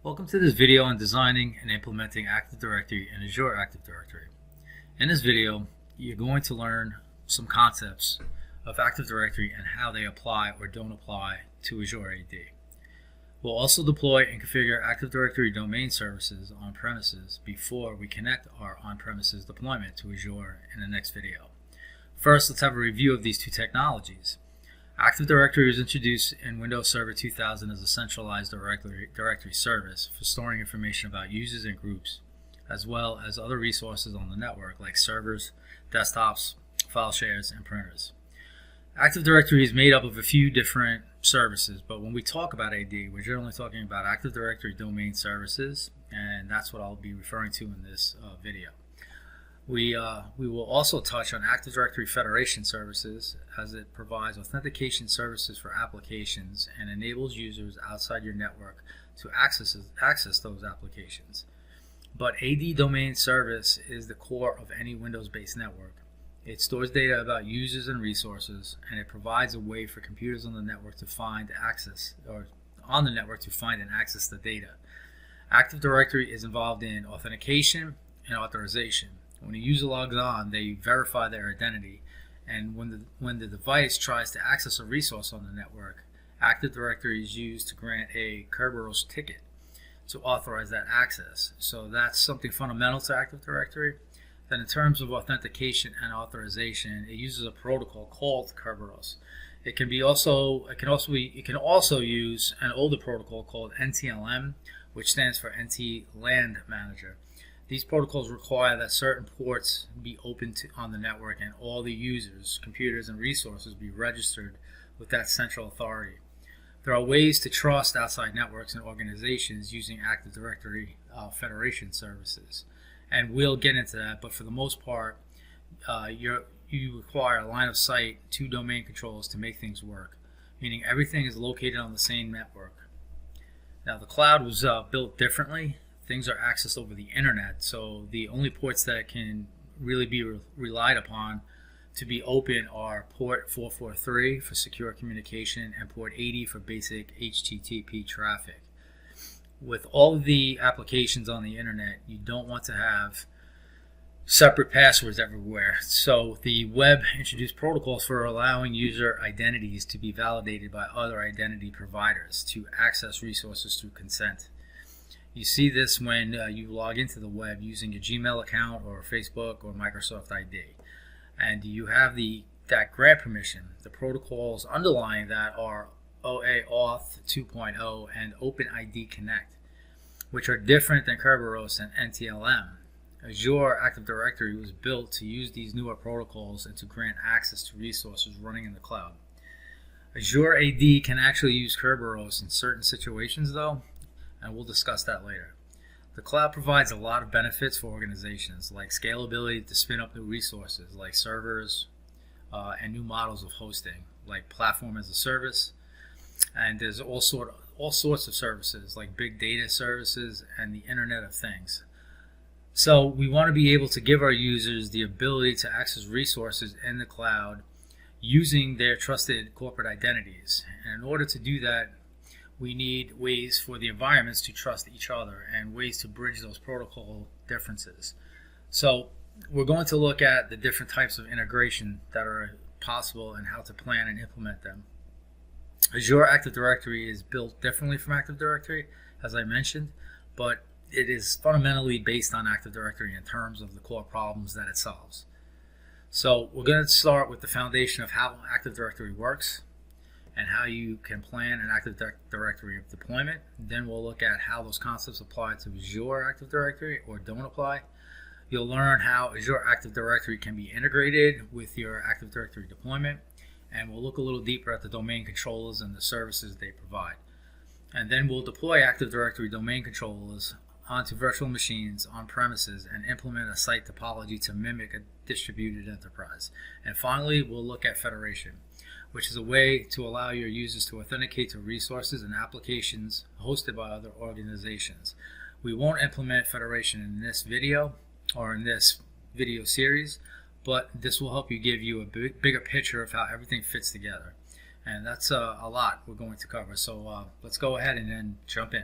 Welcome to this video on designing and implementing Active Directory in Azure Active Directory. In this video, you're going to learn some concepts of Active Directory and how they apply or don't apply to Azure AD. We'll also deploy and configure Active Directory domain services on premises before we connect our on-premises deployment to Azure in the next video. First, let's have a review of these two technologies. Active Directory was introduced in Windows Server 2000 as a centralized directory service for storing information about users and groups, as well as other resources on the network like servers, desktops, file shares, and printers. Active Directory is made up of a few different services, but when we talk about AD, we're generally talking about Active Directory domain services, and that's what I'll be referring to in this video. We will also touch on Active Directory Federation services, as it provides authentication services for applications and enables users outside your network to access those applications. But AD domain service is the core of any Windows-based network. It stores data about users and resources, and it provides a way for computers on the network to find access, or on the network to find and access the data. Active Directory is involved in authentication and authorization. When a user logs on, they verify their identity, and when the device tries to access a resource on the network, Active Directory is used to grant a Kerberos ticket to authorize that access. So that's something fundamental to Active Directory. Then in terms of authentication and authorization, it uses a protocol called Kerberos. It can also use an older protocol called NTLM, which stands for NT-Land Manager. These protocols require that certain ports be open on the network and all the users, computers, and resources be registered with that central authority. There are ways to trust outside networks and organizations using Active Directory Federation services, and we'll get into that, but for the most part, you require a line of sight to domain controllers to make things work, meaning everything is located on the same network. Now, the cloud was built differently. Things are accessed over the internet, so the only ports that can really be relied upon to be open are port 443 for secure communication and port 80 for basic HTTP traffic. With all of the applications on the internet, you don't want to have separate passwords everywhere. So the web introduced protocols for allowing user identities to be validated by other identity providers to access resources through consent. You see this when you log into the web using your Gmail account or Facebook or Microsoft ID. And you have that grant permission. The protocols underlying that are OAuth 2.0 and OpenID Connect, which are different than Kerberos and NTLM. Azure Active Directory was built to use these newer protocols and to grant access to resources running in the cloud. Azure AD can actually use Kerberos in certain situations though, and we'll discuss that later. The cloud provides a lot of benefits for organizations, like scalability to spin up new resources like servers and new models of hosting, like platform as a service. And there's all sorts of services like big data services and the Internet of Things. So we want to be able to give our users the ability to access resources in the cloud using their trusted corporate identities. And in order to do that, we need ways for the environments to trust each other and ways to bridge those protocol differences. So we're going to look at the different types of integration that are possible and how to plan and implement them. Azure Active Directory is built differently from Active Directory, as I mentioned, but it is fundamentally based on Active Directory in terms of the core problems that it solves. So we're going to start with the foundation of how Active Directory works and how you can plan an Active Directory deployment. Then we'll look at how those concepts apply to Azure Active Directory or don't apply. You'll learn how Azure Active Directory can be integrated with your Active Directory deployment, and we'll look a little deeper at the domain controllers and the services they provide. And then we'll deploy Active Directory domain controllers onto virtual machines on premises and implement a site topology to mimic a distributed enterprise. And finally, we'll look at federation, which is a way to allow your users to authenticate to resources and applications hosted by other organizations. We won't implement federation in this video or in this video series, but this will help give you a bigger picture of how everything fits together. And that's a lot we're going to cover. So let's go ahead and then jump in.